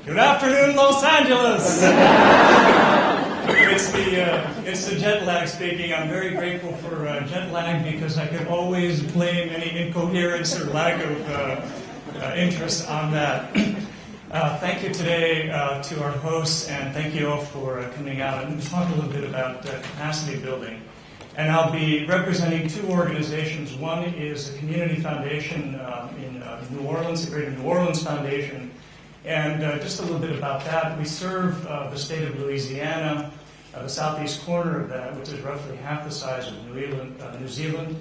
Good afternoon, Los Angeles! It's the jet lag speaking. I'm very grateful for jet lag because I could always blame any incoherence or lack of interest on that. Thank you today to our hosts, and thank you all for coming out. I'm going to talk a little bit about capacity building. And I'll be representing two organizations. One is a community foundation in New Orleans, the Greater New Orleans Foundation. And just a little bit about that. We serve the state of Louisiana, the southeast corner of that, which is roughly half the size of New Zealand,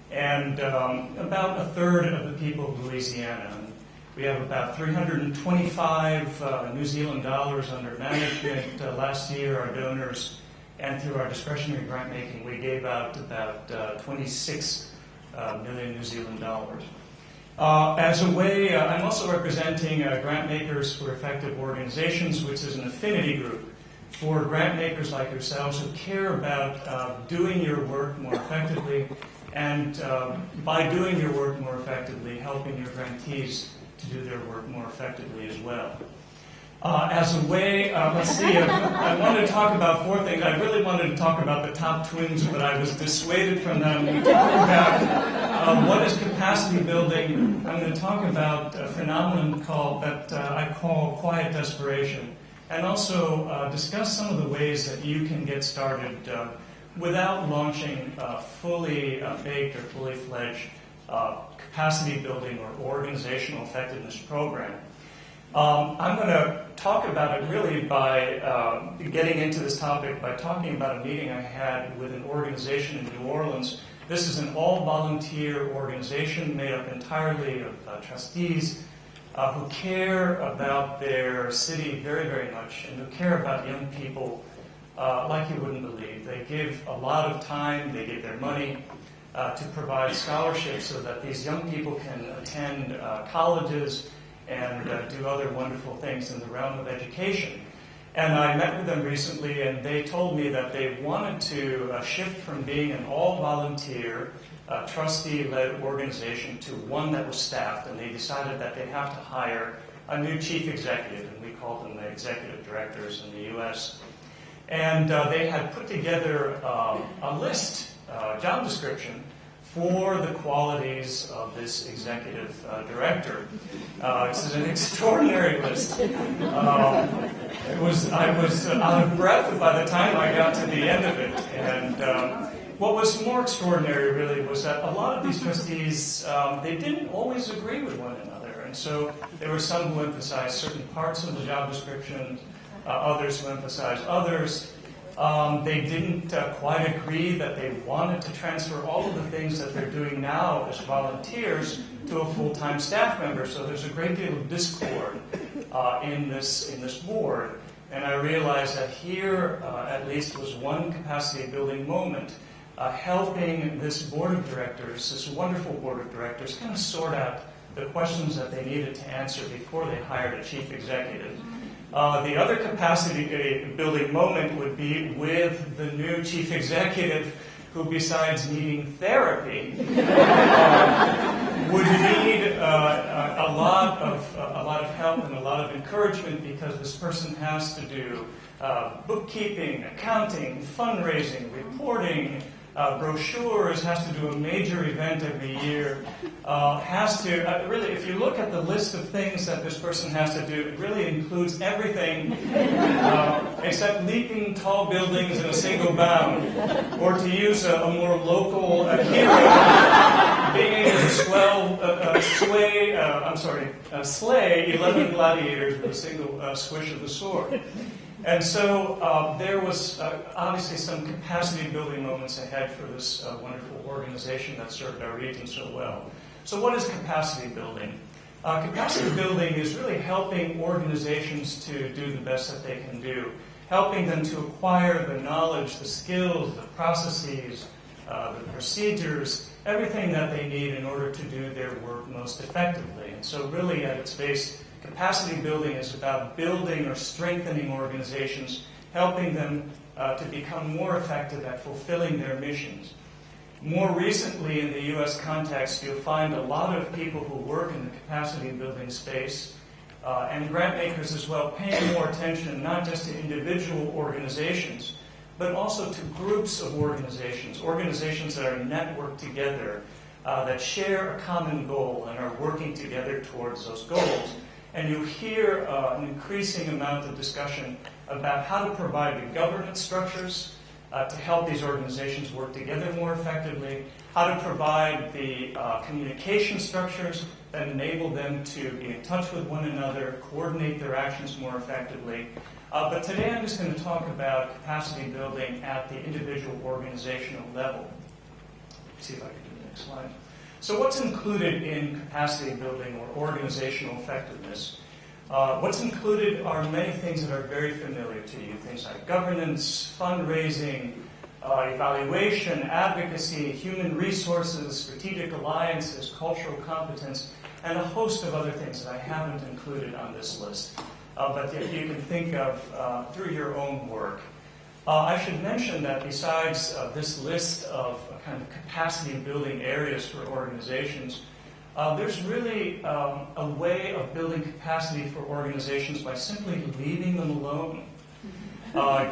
and about a third of the people of Louisiana. We have about 325 New Zealand dollars under management. Last year, our donors, and through our discretionary grant making, we gave out about 26 million New Zealand dollars. As a way, I'm also representing Grantmakers for Effective Organizations, which is an affinity group for grantmakers like yourselves who care about doing your work more effectively, and by doing your work more effectively, helping your grantees to do their work more effectively as well. As a way, let's see, I wanted to talk about four things. I really wanted to talk about the top twins, but I was dissuaded from them. We talk about what is capacity building. I'm going to talk about a phenomenon that I call quiet desperation, and also discuss some of the ways that you can get started without launching a fully baked or fully fledged capacity building or organizational effectiveness program. I'm going to talk about it really by getting into this topic by talking about a meeting I had with an organization in New Orleans. This is an all-volunteer organization made up entirely of trustees who care about their city very, very much, and who care about young people like you wouldn't believe. They give a lot of time, they give their money to provide scholarships so that these young people can attend colleges and do other wonderful things in the realm of education. And I met with them recently, and they told me that they wanted to shift from being an all-volunteer, trustee-led organization to one that was staffed, and they decided that they'd have to hire a new chief executive, and we called them the executive directors in the U.S. And they had put together a list, job description, for the qualities of this executive director. It's an extraordinary list. I was out of breath by the time I got to the end of it. And what was more extraordinary, really, was that a lot of these trustees, they didn't always agree with one another. And so there were some who emphasized certain parts of the job description, others who emphasized others. They didn't quite agree that they wanted to transfer all of the things that they're doing now as volunteers to a full-time staff member. So there's a great deal of discord in this board. And I realized that here, at least, was one capacity-building moment, helping this board of directors, this wonderful board of directors, kind of sort out the questions that they needed to answer before they hired a chief executive. The other capacity building moment would be with the new chief executive, who, besides needing therapy, would need a lot of help and a lot of encouragement, because this person has to do bookkeeping, accounting, fundraising, reporting, brochures, has to do a major event every year, has to, really, if you look at the list of things that this person has to do, it really includes everything except leaping tall buildings in a single bound, or to use a more local hero, being able to slay 11 gladiators with a single swish of the sword. And so there was obviously some capacity-building moments ahead for this wonderful organization that served our region so well. So what is capacity building? Capacity building is really helping organizations to do the best that they can do, helping them to acquire the knowledge, the skills, the processes, the procedures, everything that they need in order to do their work most effectively. And so really at its base, capacity building is about building or strengthening organizations, helping them to become more effective at fulfilling their missions. More recently, in the U.S. context, you'll find a lot of people who work in the capacity building space and Grantmakers as well, paying more attention not just to individual organizations, but also to groups of organizations, organizations that are networked together, that share a common goal and are working together towards those goals. And you hear an increasing amount of discussion about how to provide the governance structures to help these organizations work together more effectively, how to provide the communication structures that enable them to be in touch with one another, coordinate their actions more effectively. But today I'm just going to talk about capacity building at the individual organizational level. Let's see if I can do the next slide. So what's included in capacity building or organizational effectiveness? What's included are many things that are very familiar to you, things like governance, fundraising, evaluation, advocacy, human resources, strategic alliances, cultural competence, and a host of other things that I haven't included on this list, but that you can think of through your own work. I should mention that besides this list of kind of capacity building areas for organizations, there's really a way of building capacity for organizations by simply leaving them alone,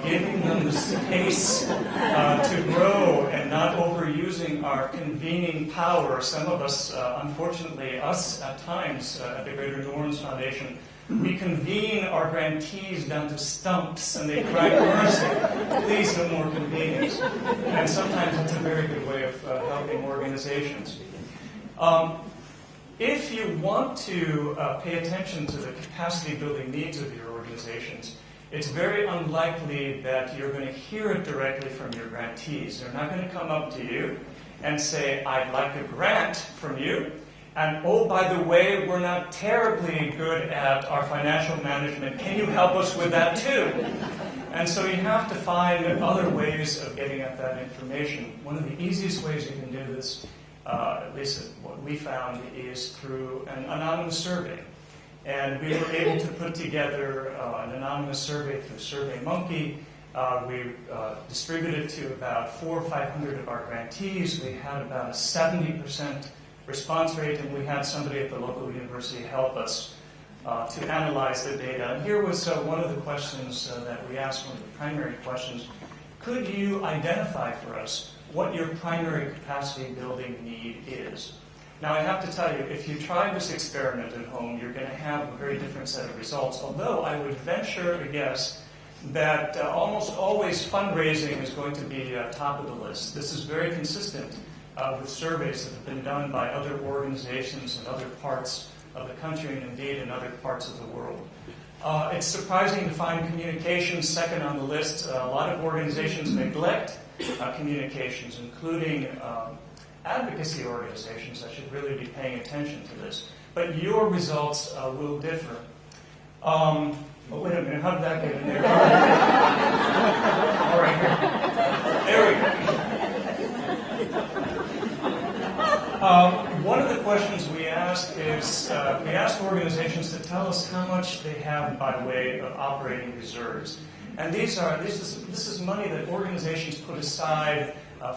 giving them the space to grow and not overusing our convening power. Some of us, unfortunately, us at times at the Greater New Orleans Foundation, we convene our grantees down to stumps and they cry mercy, please no more convenings. And sometimes it's a very good way of helping organizations. If you want to pay attention to the capacity building needs of your organizations, it's very unlikely that you're going to hear it directly from your grantees. They're not going to come up to you and say, I'd like a grant from you. And oh, by the way, we're not terribly good at our financial management. Can you help us with that too? And so you have to find other ways of getting at that information. One of the easiest ways you can do this, at least what we found, is through an anonymous survey. And we were able to put together an anonymous survey through SurveyMonkey. We distributed it to about 400 or 500 of our grantees. We had about a 70% response rate, and we had somebody at the local university help us to analyze the data. And here was one of the questions that we asked, one of the primary questions. Could you identify for us what your primary capacity building need is? Now, I have to tell you, if you try this experiment at home, you're going to have a very different set of results, although I would venture to guess that almost always fundraising is going to be top of the list. This is very consistent with surveys that have been done by other organizations in other parts of the country and indeed in other parts of the world. It's surprising to find communications second on the list. A lot of organizations neglect communications, including advocacy organizations that should really be paying attention to this. But your results will differ. Oh, wait a minute, how did that get in there? All right, here. There we go. One of the questions we asked is, we asked organizations to tell us how much they have by way of operating reserves. And this is money that organizations put aside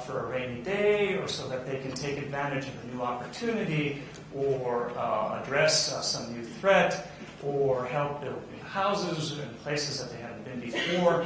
for a rainy day, or so that they can take advantage of a new opportunity, or address some new threat, or help build new houses in places that they haven't been before.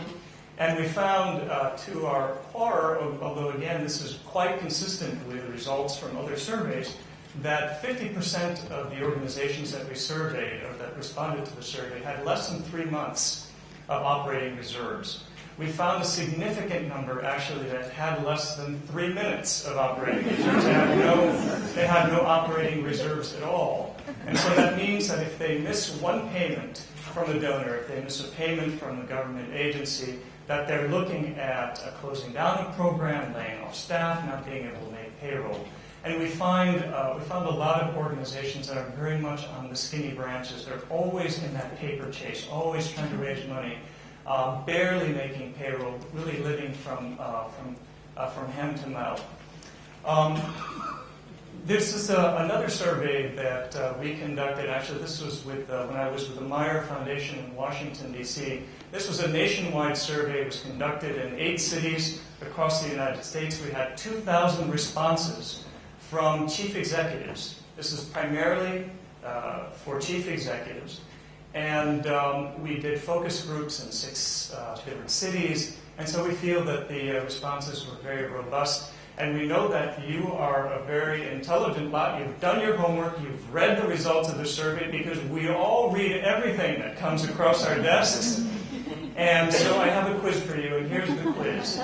And we found, to our horror, although again this is quite consistent with the results from other surveys, that 50% of the organizations that we surveyed, or that responded to the survey, had less than 3 months of operating reserves. We found a significant number, actually, that had less than 3 minutes of operating reserves. They had no operating reserves at all. And so that means that if they miss one payment from a donor, if they miss a payment from a government agency, that they're looking at closing down a program, laying off staff, not being able to make payroll. And we found a lot of organizations that are very much on the skinny branches. They're always in that paper chase, always trying to raise money, barely making payroll, really living from hand to mouth. This is another survey that we conducted. Actually, this was with when I was with the Meyer Foundation in Washington, D.C. This was a nationwide survey. It was conducted in 8 cities across the United States. We had 2,000 responses from chief executives. This is primarily for chief executives. And we did focus groups in 6 different cities. And so we feel that the responses were very robust. And we know that you are a very intelligent lot. You've done your homework. You've read the results of the survey, because we all read everything that comes across our desks. And so I have a quiz for you, and here's the quiz.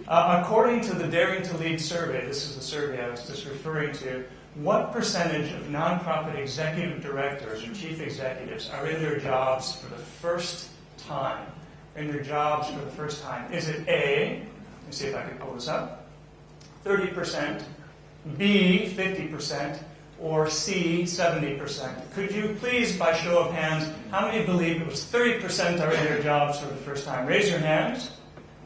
According to the Daring to Lead survey, this is the survey I was just referring to, what percentage of nonprofit executive directors or chief executives are in their jobs for the first time? In their jobs for the first time. Is it A, let me see if I can pull this up, 30%, B, 50%, or C, 70%? Could you please, by show of hands, how many believe it was 30% are in their jobs for the first time? Raise your hands.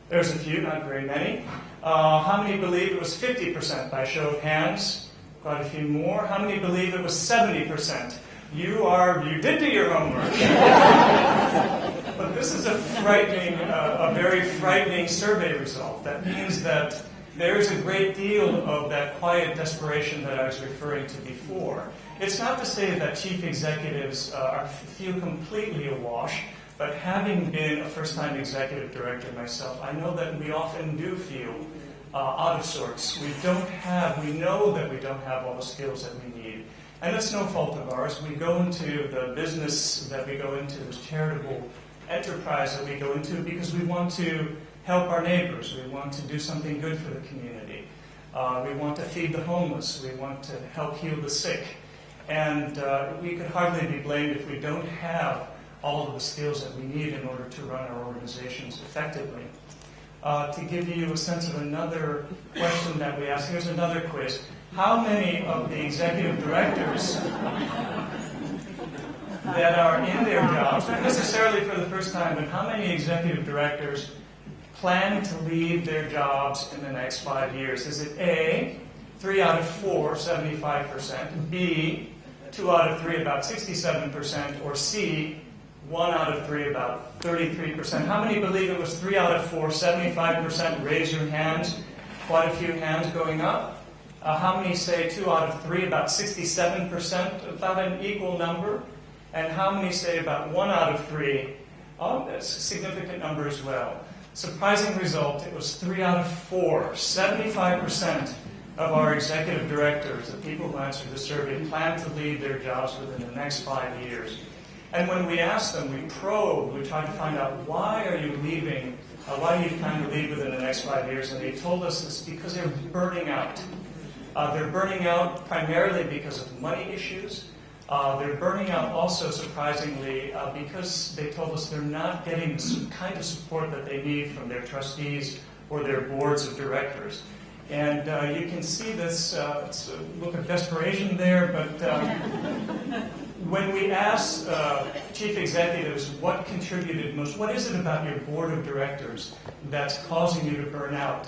There's a few, not very many. How many believe it was 50% by show of hands? Quite a few more. How many believe it was 70%? You did do your homework. But this is a very frightening survey result. That means that there's a great deal of that quiet desperation that I was referring to before. It's not to say that chief executives feel completely awash, but having been a first-time executive director myself, I know that we often do feel out of sorts. We know that we don't have all the skills that we need. And it's no fault of ours. We go into the business that we go into, this charitable enterprise that we go into, because we want to help our neighbors. We want to do something good for the community. We want to feed the homeless. We want to help heal the sick. And we could hardly be blamed if we don't have all of the skills that we need in order to run our organizations effectively. To give you a sense of another question that we ask, here's another quiz. How many of the executive directors that are in their jobs, not necessarily for the first time, but how many executive directors plan to leave their jobs in the next 5 years? Is it A, 3 out of 4, 75%, B, 2 out of 3, about 67%, or C, 1 out of 3, about 33%? How many believe it was 3 out of 4, 75%? Raise your hands. Quite a few hands going up. How many say 2 out of 3, about 67%, about an equal number? And how many say about 1 out of 3? Oh, that's a significant number as well. Surprising result, it was 3 out of 4. 75% of our executive directors, the people who answered the survey, plan to leave their jobs within the next 5 years. And when we asked them, we probed, we tried to find out, why are you leaving? Why do you plan to leave within the next 5 years? And they told us it's because they're burning out. They're burning out primarily because of money issues. They're burning out also, surprisingly, because they told us they're not getting the kind of support that they need from their trustees or their boards of directors. And you can see this it's a look of desperation there, but when we ask chief executives what contributed most, what is it about your board of directors that's causing you to burn out?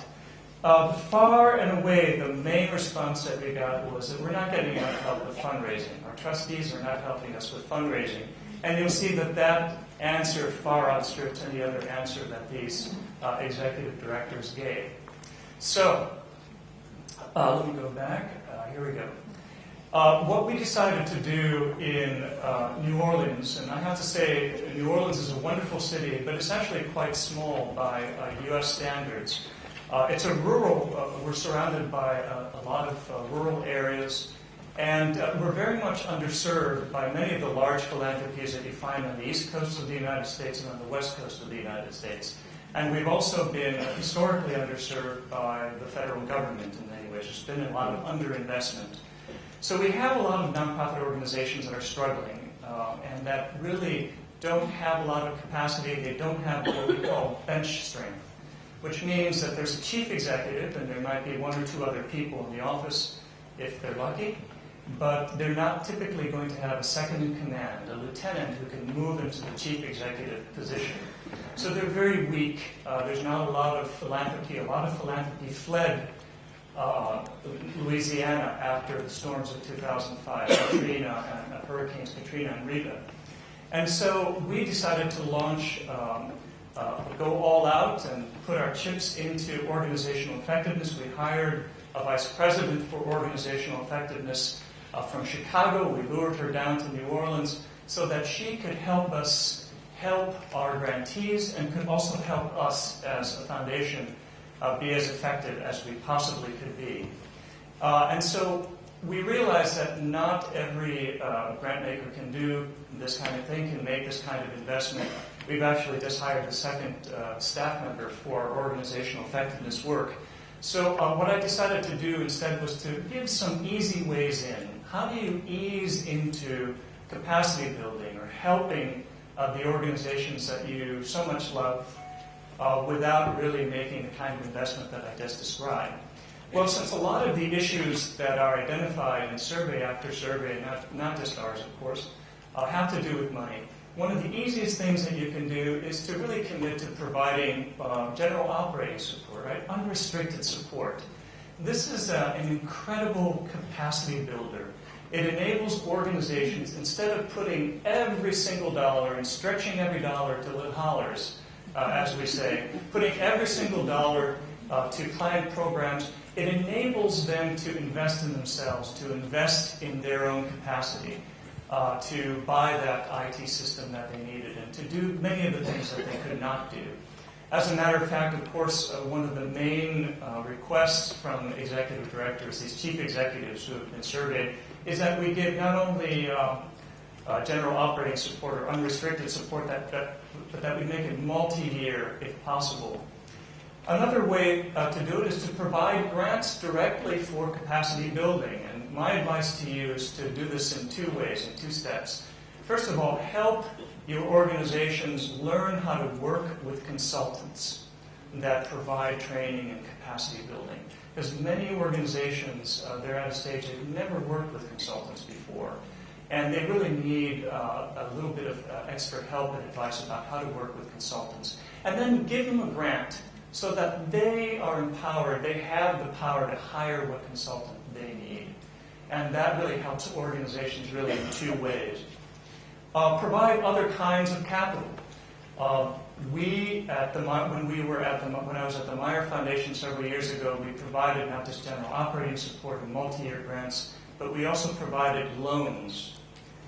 Far and away, the main response that we got was that we're not getting enough help with fundraising. Our trustees are not helping us with fundraising. And you'll see that that answer far outstrips any other answer that these executive directors gave. So, let me go back. Here we go. What we decided to do in New Orleans, and I have to say New Orleans is a wonderful city, but it's actually quite small by U.S. standards. It's a rural, we're surrounded by a lot of rural areas, and we're very much underserved by many of the large philanthropies that you find on the east coast of the United States and on the west coast of the United States. And we've also been historically underserved by the federal government in many ways. There's been a lot of underinvestment. So we have a lot of nonprofit organizations that are struggling and that really don't have a lot of capacity. They don't have what we call bench strength, which means that there's a chief executive and there might be 1 or 2 other people in the office if they're lucky, but they're not typically going to have a second in command, a lieutenant who can move into the chief executive position. So they're very weak. There's not a lot of philanthropy. A lot of philanthropy fled Louisiana after the storms of 2005, Katrina and Hurricanes Katrina and Rita. And so we decided to launch, go all out and put our chips into organizational effectiveness. We hired a vice president for organizational effectiveness from Chicago. We lured her down to New Orleans, so that she could help us help our grantees and could also help us as a foundation be as effective as we possibly could be. And so we realized that not every grant maker can do this kind of thing, can make this kind of investment. We've actually just hired the second staff member for our organizational effectiveness work. So what I decided to do instead was to give some easy ways in. How do you ease into capacity building or helping the organizations that you so much love without really making the kind of investment that I just described? Well, since a lot of the issues that are identified in survey after survey, not just ours, of course, have to do with money, one of the easiest things that you can do is to really commit to providing general operating support, right? Unrestricted support. This is an incredible capacity builder. It enables organizations, instead of putting every single dollar and stretching every dollar till it hollers, as we say, putting every single dollar to client programs, it enables them to invest in themselves, to invest in their own capacity, to buy that IT system that they needed, and to do many of the things that they could not do. As a matter of fact, of course, one of the main requests from executive directors, these chief executives who have been surveyed, is that we give not only general operating support or unrestricted support, but that we make it multi-year if possible. Another way to do it is to provide grants directly for capacity building. And my advice to you is to do this in two ways, in two steps. First of all, help your organizations learn how to work with consultants that provide training and capacity building. Because many organizations, they're at a stage they've never worked with consultants before. And they really need a little bit of extra help and advice about how to work with consultants. And then give them a grant so that they are empowered, they have the power to hire what consultant they need. And that really helps organizations really in two ways. Provide other kinds of capital. When I was at the Meyer Foundation several years ago, we provided not just general operating support and multi-year grants, but we also provided loans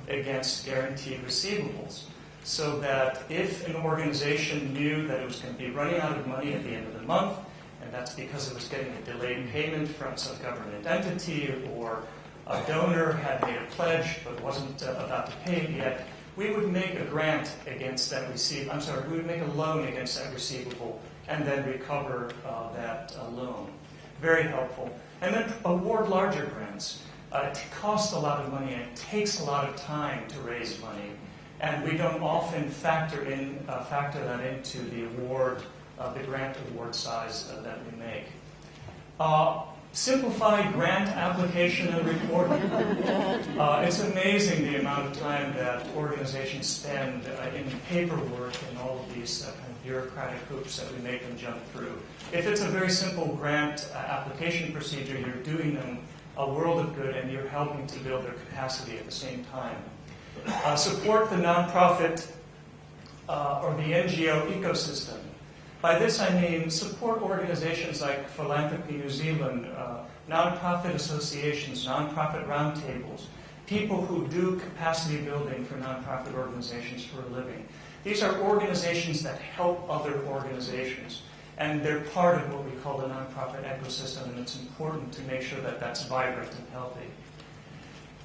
against guaranteed receivables, so that if an organization knew that it was going to be running out of money at the end of the month, and that's because it was getting a delayed payment from some government entity, or a donor had made a pledge but wasn't about to pay it yet, we would make a grant against that we would make a loan against that receivable and then recover that loan. Very helpful. And then award larger grants. It costs a lot of money and it takes a lot of time to raise money. And we don't often factor that into the award, the grant award size that we make. Simplify grant application and reporting. It's amazing the amount of time that organizations spend in paperwork and all of these kind of bureaucratic hoops that we make them jump through. If it's a very simple grant application procedure, you're doing them a world of good and you're helping to build their capacity at the same time. Support the nonprofit or the NGO ecosystem. By this I mean support organizations like Philanthropy New Zealand, nonprofit associations, nonprofit roundtables, people who do capacity building for nonprofit organizations for a living. These are organizations that help other organizations, and they're part of what we call the nonprofit ecosystem, and it's important to make sure that that's vibrant and healthy.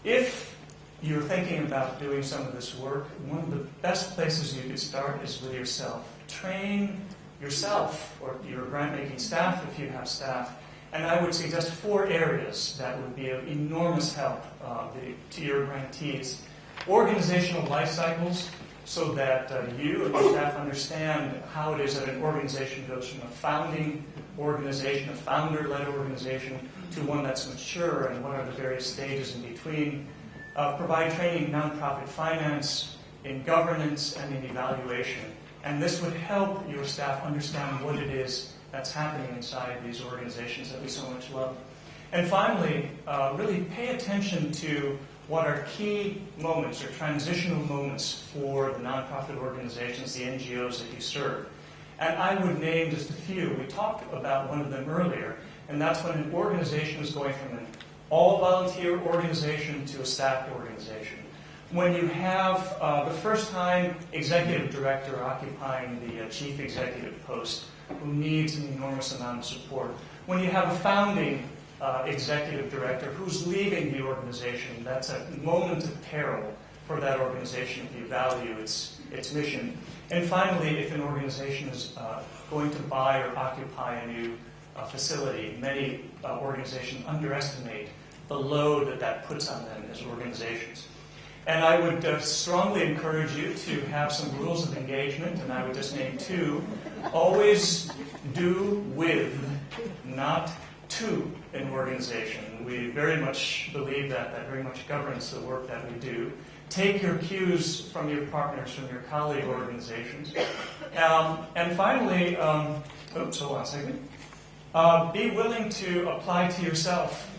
If you're thinking about doing some of this work, one of the best places you could start is with yourself. Train yourself or your grant-making staff if you have staff, and I would suggest 4 areas that would be of enormous help to your grantees. Organizational life cycles, so that you and your staff understand how it is that an organization goes from a founding organization, a founder-led organization, to one that's mature, and what are the various stages in between. Provide training in nonprofit finance, in governance, and in evaluation. And this would help your staff understand what it is that's happening inside these organizations that we so much love. And finally, really pay attention to what are key moments or transitional moments for the nonprofit organizations, the NGOs that you serve. And I would name just a few. We talked about one of them earlier, and that's when an organization is going from an all-volunteer organization to a staffed organization. when you have the first-time executive director occupying the chief executive post who needs an enormous amount of support, when you have a founding executive director who's leaving the organization, that's a moment of peril for that organization if you value its mission. And finally, if an organization is going to buy or occupy a new facility, many organizations underestimate the load that that puts on them as organizations. And I would strongly encourage you to have some rules of engagement, and I would just name two. Always do with, not to, an organization. We very much believe that. That very much governs the work that we do. Take your cues from your partners, from your colleague organizations. And finally, oops, hold on a second. Be willing to apply to yourself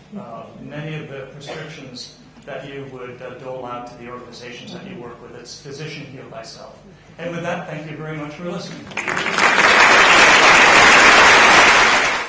many of the prescriptions that you would dole out to the organizations that you work with. It's physician, heal thyself. And with that, thank you very much for listening.